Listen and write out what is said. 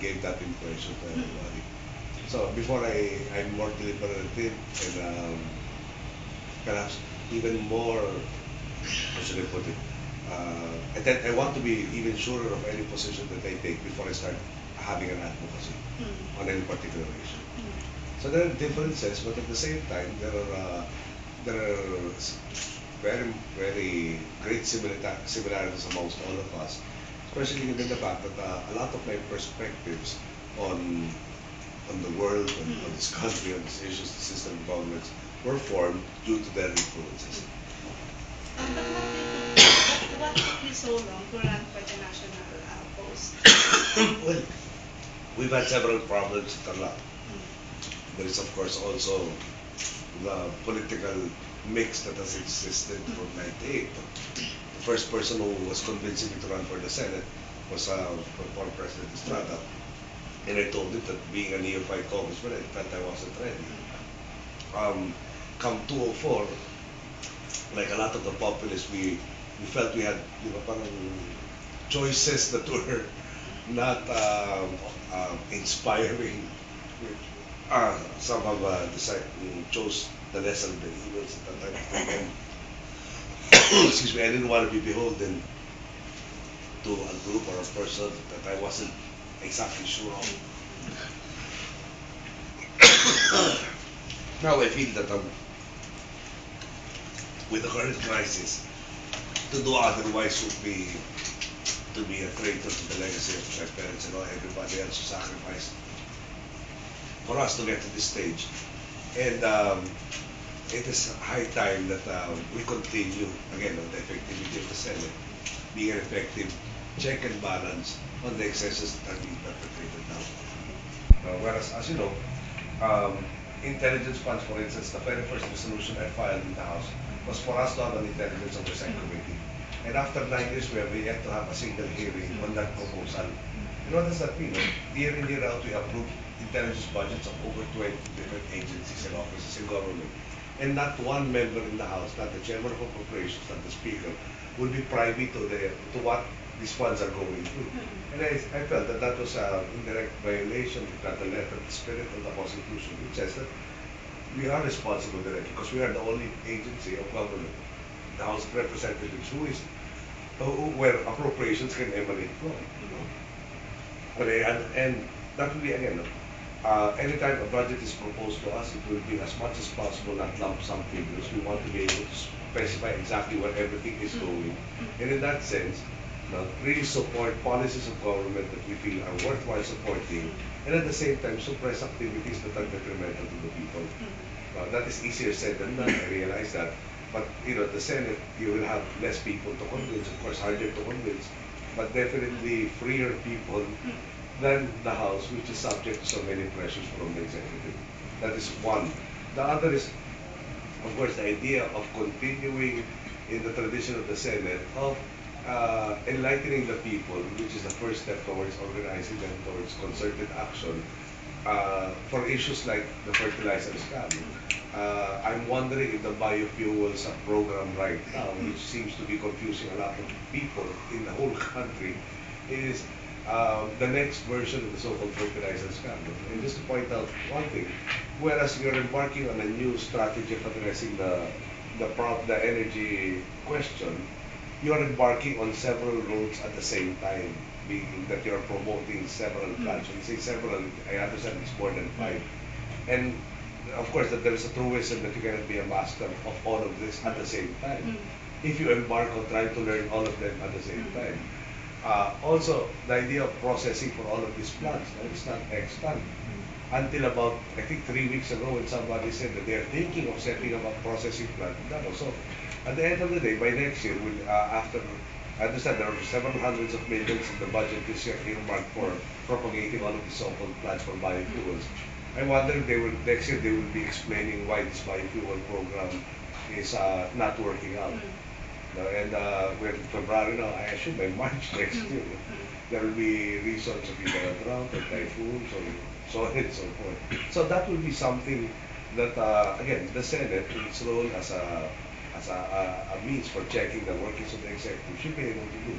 gave that impression to everybody. So before I'm more deliberative and perhaps even more, how should I put it? And then I want to be even surer of any position that I take before I start having an advocacy on any particular issue. So there are differences, but at the same time, there are very, very great similarities amongst all of us, especially given the fact that a lot of my perspectives on on the world, on this country, on these issues, the system of governments, were formed due to their influences. What took you so long to run for the national post? Well, we've had several problems at Tarlac. There is, of course, also the political mix that has existed from 98. The first person who was convincing me to run for the Senate was former President Estrada. And I told him that being a neophyte congressman, I felt I wasn't ready. Come 204, like a lot of the populists, we felt we had, parang choices that were not inspiring. Some have decided, chose the lesser of the evils at that time. And excuse me, I didn't want to be beholden to a group or a person that I wasn't exactly sure of. Now I feel that with the current crisis, to do otherwise would be to be a traitor to the legacy of my parents and all everybody else who sacrificed for us to get to this stage. And it is high time that we continue again on the effectivity of the Senate, being an effective check and balance on the excesses that are being perpetrated now. Whereas, as you know, intelligence funds, for instance, the very first resolution I filed in the House was for us to have an intelligence oversight committee. And after 9 years, we have yet to have a single hearing on that proposal. And what does that mean? Year in, year out, we approve intelligence budgets of over 20 different agencies and offices in government. And not one member in the House, not the chairman of appropriations, not the speaker, will be privy to what these funds are going through. And I felt that that was an indirect violation, if not the letter, the spirit of the Constitution, which says that we are responsible directly because we are the only agency of government, the House of Representatives, where appropriations can emanate from. But and that will be again, anytime a budget is proposed to us, it will be as much as possible not lump sum figures. We want to be able to specify exactly where everything is going, and in that sense, really support policies of government that we feel are worthwhile supporting, and at the same time suppress activities that are detrimental to the people. That is easier said than done. I realize that. But the Senate, you will have less people to convince, of course, harder to convince, but definitely freer people than the House, which is subject to so many pressures from the executive. That is one. The other is, of course, the idea of continuing in the tradition of the Senate of enlightening the people, which is the first step towards organizing them towards concerted action for issues like the fertilizer scam. I'm wondering if the biofuels program right now, which seems to be confusing a lot of people in the whole country, is the next version of the so-called fertilizer scam. And just to point out one thing, whereas you're embarking on a new strategy of addressing the energy question, you are embarking on several roads at the same time, being that you're promoting several plans. When you say several, I understand it's more than 5. And of course, that there is a truism that you cannot be a master of all of this at the same time. If you embark on trying to learn all of them at the same time. Also, the idea of processing for all of these plants, it's not extant. Until about, I think 3 weeks ago, when somebody said that they are thinking of setting up a processing plant. So, at the end of the day, by next year, after, I understand there are several hundreds of millions in the budget this year earmarked for propagating all of these so-called plants for biofuels. I wonder if next year they will be explaining why this biofuel program is not working out. And we're in February now, I assume by March next year, there will be reasons of either a drought or typhoons or so on and so forth. So that will be something that, again, the Senate, in its role as a means for checking the workings of the executive, should be able to do.